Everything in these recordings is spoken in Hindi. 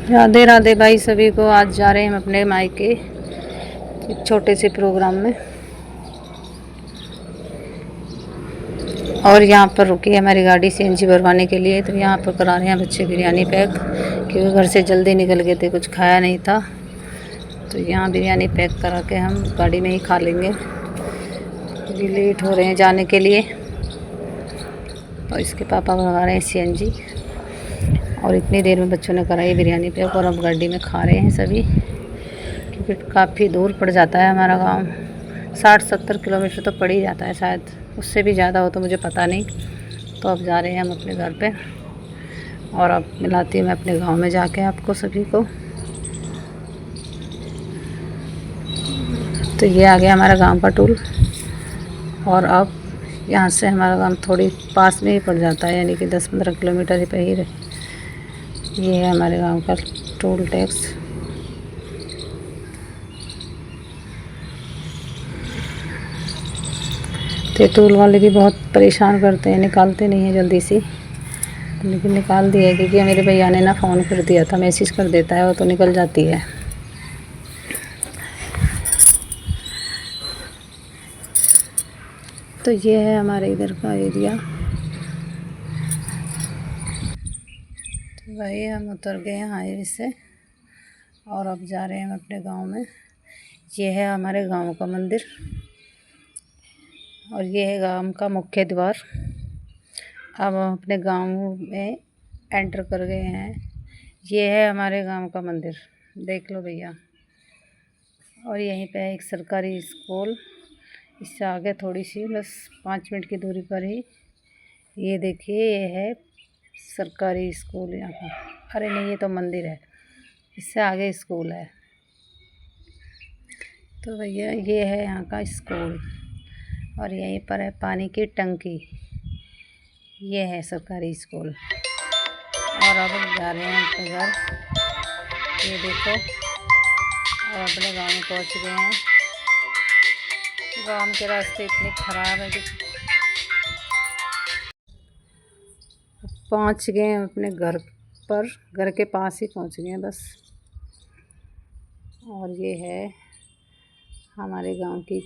राधे राधे भाई सभी को। आज जा रहे हैं हम अपने मायके एक छोटे से प्रोग्राम में, और यहाँ पर रुकी है हमारी गाड़ी सीएनजी भरवाने के लिए। तो यहाँ पर करा रहे हैं बच्चे बिरयानी पैक, क्योंकि घर से जल्दी निकल गए थे, कुछ खाया नहीं था। तो यहाँ बिरयानी पैक करा के हम गाड़ी में ही खा लेंगे, क्योंकि लेट हो रहे हैं जाने के लिए। और इसके पापा भरवा रहे हैं सीएनजी, और इतनी देर में बच्चों ने कराई बिरयानी पैक, और अब गाड़ी में खा रहे हैं सभी, क्योंकि काफ़ी दूर पड़ जाता है हमारा गांव। 60-70 किलोमीटर तो पड़ ही जाता है, शायद उससे भी ज़्यादा हो तो मुझे पता नहीं। तो अब जा रहे हैं हम अपने घर पे, और अब मिलाती हूँ मैं अपने गांव में जाके आपको सभी को। तो ये आ गया हमारा गांव का टूल, और अब यहाँ से हमारा गांव थोड़ी पास में ही पड़ जाता है, यानी कि 10-15 किलोमीटर ही पे ही रहे। ये है हमारे गांव का टोल टैक्स। तो टोल वाले भी बहुत परेशान करते हैं, निकालते नहीं हैं जल्दी से, लेकिन निकाल दिया है, क्योंकि मेरे भैया ने ना फ़ोन कर दिया था, मैसेज कर देता है वो, तो निकल जाती है। तो ये है हमारे इधर का एरिया। भाई हम उतर गए हैं हाईवे से, और अब जा रहे हैं हम अपने गांव में। ये है हमारे गांव का मंदिर, और ये है गांव का मुख्य द्वार। अब हम अपने गांव में एंटर कर गए हैं। ये है हमारे गांव का मंदिर, देख लो भैया। और यहीं पे है एक सरकारी स्कूल, इससे आगे थोड़ी सी, बस 5 मिनट की दूरी पर ही ये देखिए, ये है सरकारी स्कूल यहाँ पर। अरे नहीं, ये तो मंदिर है, इससे आगे स्कूल है। तो भैया ये है यहाँ का स्कूल, और यहीं पर है पानी की टंकी। ये है सरकारी स्कूल, और अब हम जा रहे हैं अपने घर। ये देखो, और अपने गांव में पहुँच गए हैं। गांव के रास्ते इतने ख़राब है कि पहुंच गए हैं अपने घर पर, घर के पास ही पहुंच गए हैं बस। और ये है हमारे गांव की,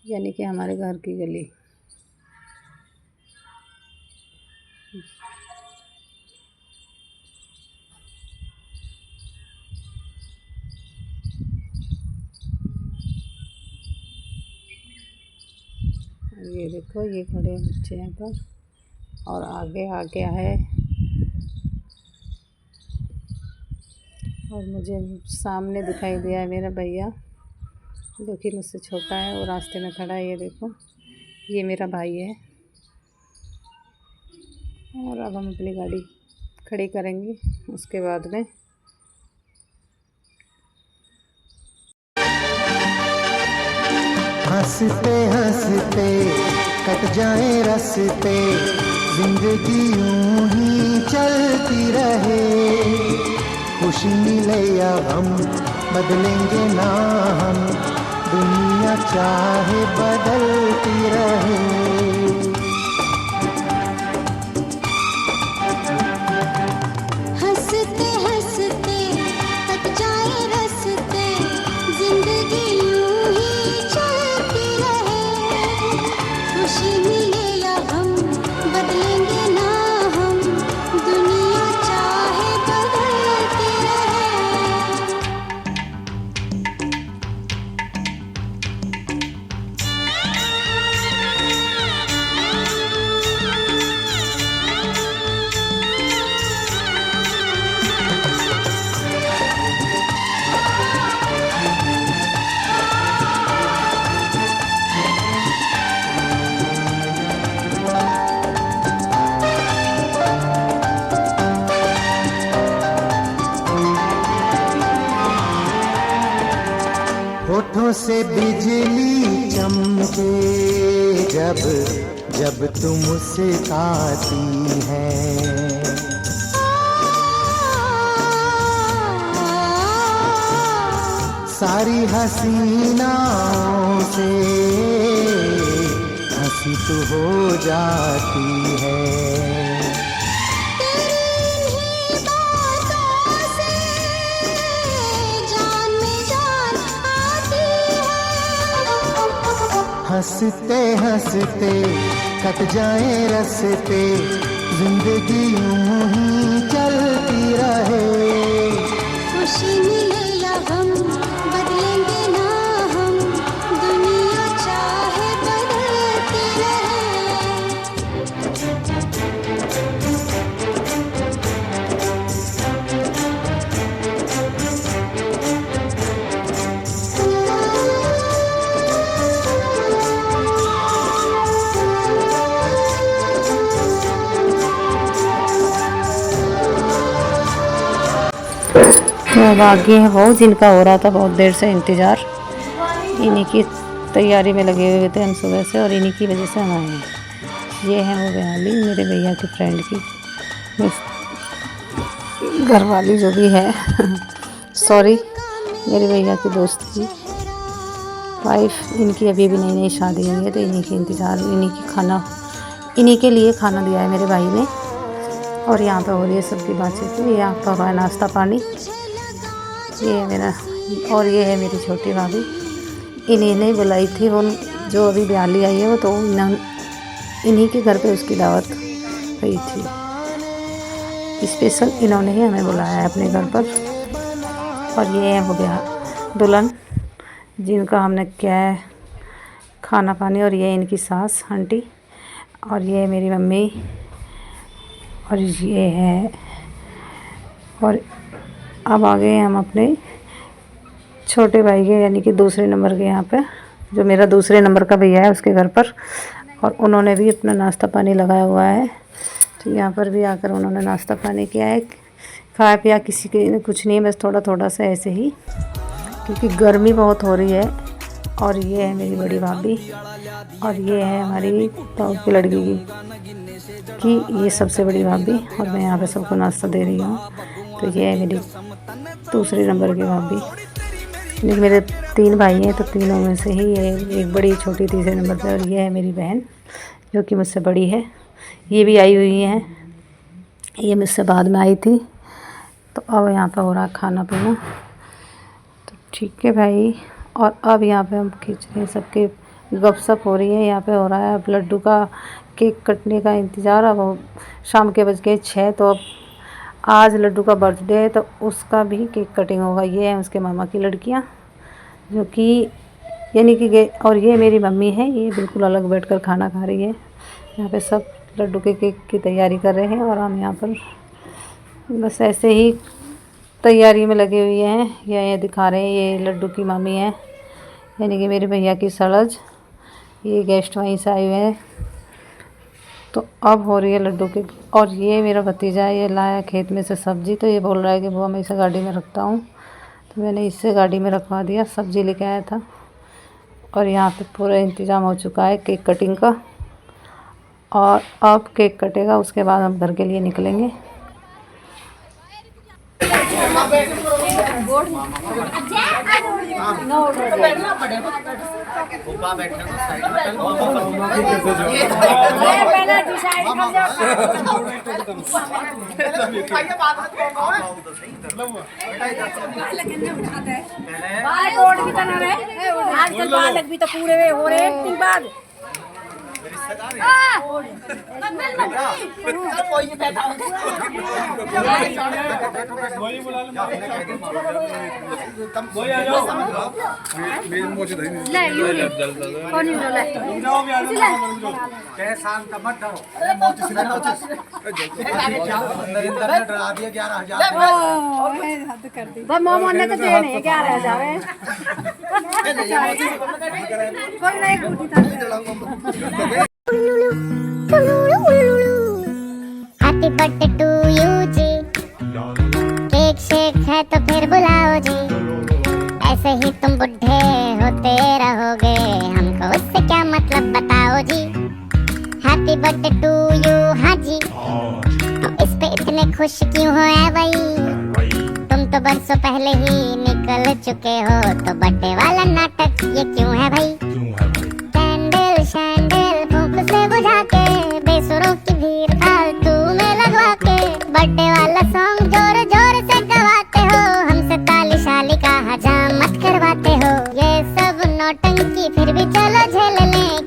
यानी कि हमारे घर की गली। ये देखो, ये खड़े हैं बच्चे यहाँ पर, और आगे आ गया है, और मुझे सामने दिखाई दिया है मेरा भैया, जो कि मुझसे छोटा है, वो रास्ते में खड़ा है। ये देखो, ये मेरा भाई है। और अब हम अपनी गाड़ी खड़ी करेंगे, उसके बाद में हंसते हंसते कट जाए रास्ते, जिंदगी यूं ही चलती रहे। खुशी मिले या गम बदलेंगे ना हम, दुनिया चाहे बदलती रहे। हंसते हंसते कट जाए रास्ते, जिंदगी यूं ही चलती रहे। खुशी मिले या गम बदलेंगे ना हम, दुनिया चाहे बदलती रहे। होठों से बिजली चमके जब जब तुम मुस्कुराती है। सारी हसीनाओं से हंसी तो हो जाती है। तेरी बातों हंसते हंसते कट जाए रस्ते, जिंदगी यूं ही चलती रहे। खुशी मिले या गम बदलेंगे ना हम, दुनिया चाहे बदलती तो अब आगे हैं वो जिनका हो रहा था बहुत देर से इंतज़ार, इन्हीं की तैयारी में लगे हुए थे हम सुबह से, और इन्हीं की वजह से हम आए हैं। ये है वो बयाली मेरे भैया के फ्रेंड की घरवाली जो भी है सॉरी, मेरे भैया की दोस्त की वाइफ। इनकी अभी भी नई नई शादी हुई है, तो इन्हीं के इंतज़ार, इन्हीं के लिए खाना दिया है मेरे भाई ने। और यहाँ पे हो रही है सबकी बातचीत, यहाँ पर हो रहा है नाश्ता पानी। ये है मेरा, और ये है मेरी छोटी भाभी, इन्हीं ने बुलाई थी। वो जो अभी बयाली आई है वो तो इन्हीं के घर पे उसकी दावत हुई थी, स्पेशल इन्होंने ही हमें बुलाया है अपने घर पर। और ये है वो दुल्हन जिनका हमने किया है खाना पानी, और ये इनकी सास आंटी, और ये है मेरी मम्मी, और ये है। और अब आ गए हम अपने छोटे भाई के, यानी कि दूसरे नंबर के, यहाँ पे जो मेरा दूसरे नंबर का भैया है उसके घर पर। और उन्होंने भी अपना नाश्ता पानी लगाया हुआ है, तो यहाँ पर भी आकर उन्होंने नाश्ता पानी किया है। खाया पिया किसी के कुछ नहीं, बस थोड़ा थोड़ा सा ऐसे ही, क्योंकि गर्मी बहुत हो रही है। और ये है मेरी बड़ी भाभी, और ये है हमारी ताऊ की लड़की की ये सबसे बड़ी भाभी, और मैं यहाँ पे सबको नाश्ता दे रही हूँ। तो ये है मेरी दूसरे नंबर की भाभी। लेकिन मेरे 3 भाई हैं, तो तीनों में से ही ये एक बड़ी छोटी तीसरे नंबर पे, और ये है मेरी बहन जो कि मुझसे बड़ी है। ये भी आई हुई हैं, ये मुझसे बाद में आई थी। तो अब यहाँ पे हो रहा खाना पीना, तो ठीक है भाई। और अब यहाँ पे हम खींच रहे हैं, सबके गपशप हो रही है। यहाँ पे हो रहा है अब लड्डू का केक कटने का इंतज़ार। अब शाम के बज गए 6, तो अब आज लड्डू का बर्थडे है, तो उसका भी केक कटिंग होगा। ये है उसके मामा की लड़कियाँ, जो कि यानी कि, और ये मेरी मम्मी है, ये बिल्कुल अलग बैठकर खाना खा रही है। यहाँ पे सब लड्डू के केक की तैयारी कर रहे हैं, और हम यहाँ पर बस ऐसे ही तैयारी में लगे हुए हैं। ये दिखा रहे हैं, ये लड्डू की मामी है, यानी कि मेरे भैया की सड़ज। ये गेस्ट वहीं से आए हुए हैं, तो अब हो रही है लड्डू की। और ये मेरा भतीजा है, ये लाया खेत में से सब्ज़ी, तो ये बोल रहा है कि वो मैं इसे गाड़ी में रखता हूँ, तो मैंने इससे गाड़ी में रखवा दिया। सब्ज़ी लेके आया था। और यहाँ पे पूरा इंतज़ाम हो चुका है केक कटिंग का, और अब केक कटेगा, उसके बाद हम घर के लिए निकलेंगे। आजकल बालक भी तो पूरे हो रहे हैं 3 बाद। मोमो ने तो देने 11,000 है। कोई नहीं हैप्पी बर्थडे टू यू जी, केक शेक है तो फिर बुलाओ जी, ऐसे ही तुम बुढ़े होते रहोगे, हमको उससे क्या मतलब बताओ जी। हैप्पी बर्थडे टू यू, हाँ जी, इस पे इतने खुश क्यों हो ऐ भाई, तुम तो बरसों पहले ही निकल चुके हो, तो बर्थडे वाला नाटक ये क्यों है भाई। कैंडल शैंडल फूंक से बुझा के, बेसुरों की भीड़ फालतू में लगवा के, बर्थडे वाला सॉन्ग जोर जोर से गवाते हो, हमसे ताली शाली का हजाम मत करवाते हो। ये सब नौटंकी फिर भी चलो झेल लें,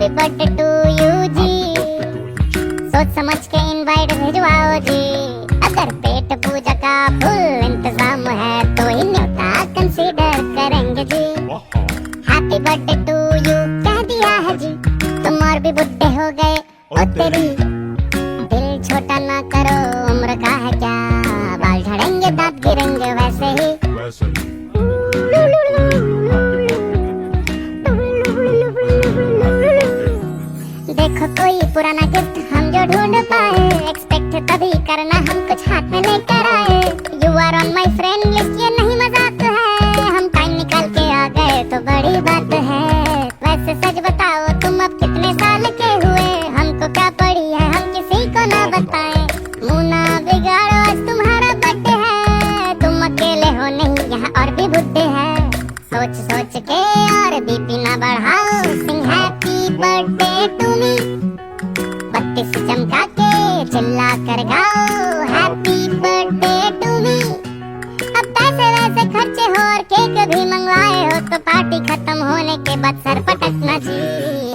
हैप्पी बर्थडे टू यू जी, सोच समझ के इनवाइट भिजवाओ जी। अगर पेट पूजा का फुल इंतजाम है तो ही न्योता कंसीडर करेंगे जी। हैप्पी बर्थडे टू यू कह दिया है जी, तुम और भी बुढ़े हो गए ओ तेरी। दिल छोटा ना करो, उम्र का है क्या, बाल झड़ेंगे दांत गिरेंगे वैसे ही। देखो कोई पुराना गिफ्ट हम जो ढूंढ पाए, एक्सपेक्ट तभी करना हम कुछ हाथ में लेकर आए। You are on my friend list, ये नहीं मजाक है, हम टाइम निकाल के आ गए तो बड़ी बात है। वैसे सच बताओ तुम अब कितने साल के हुए, हमको क्या पड़ी है हम किसी को ना बताएं। मुंह ना बिगाड़ो आज तुम्हारा बर्थडे है, तुम अकेले हो नहीं यहाँ और भी बुड्ढे हैं। सोच सोच के और बीपी ना बढ़ाओ, सिंग हैप्पी बर्थडे टू मी, बत्तीस चमका के चिल्ला कर गाओ हैप्पी बर्थडे टू मी। अब पैसे वैसे खर्चे हो और केक भी मंगवाए हो तो पार्टी खत्म होने के बाद सर पटकना जी।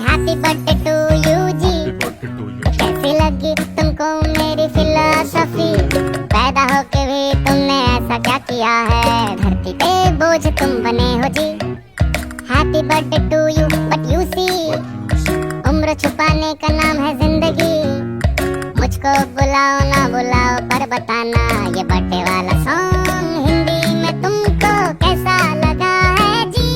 हैप्पी बर्थडे टू यू जी, कैसी लगी तुमको मेरी फिलॉसफी, पैदा होके भी तुमने ऐसा क्या किया है, धरती पे बोझ तुम बने हो जी। Happy birthday to you but you see, उम्र छुपाने का नाम है जिंदगी। मुझको बुलाओ ना बुलाओ पर बताना, ये बर्थडे वाला सॉन्ग हिंदी में तुमको कैसा लगा है जी।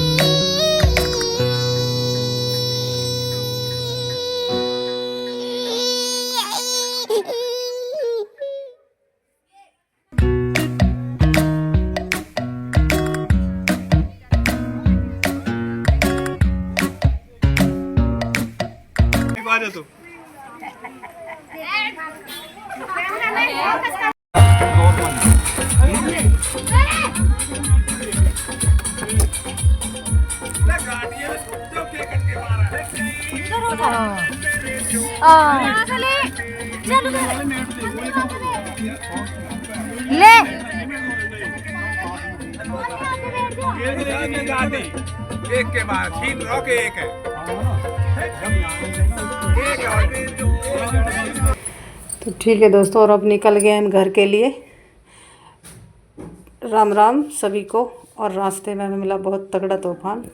तू ले एक के बाद छीन रहो के एक है। तो ठीक है दोस्तों, और अब निकल गए हम घर के लिए। राम राम सभी को। और रास्ते में हमें मिला बहुत तगड़ा तूफान।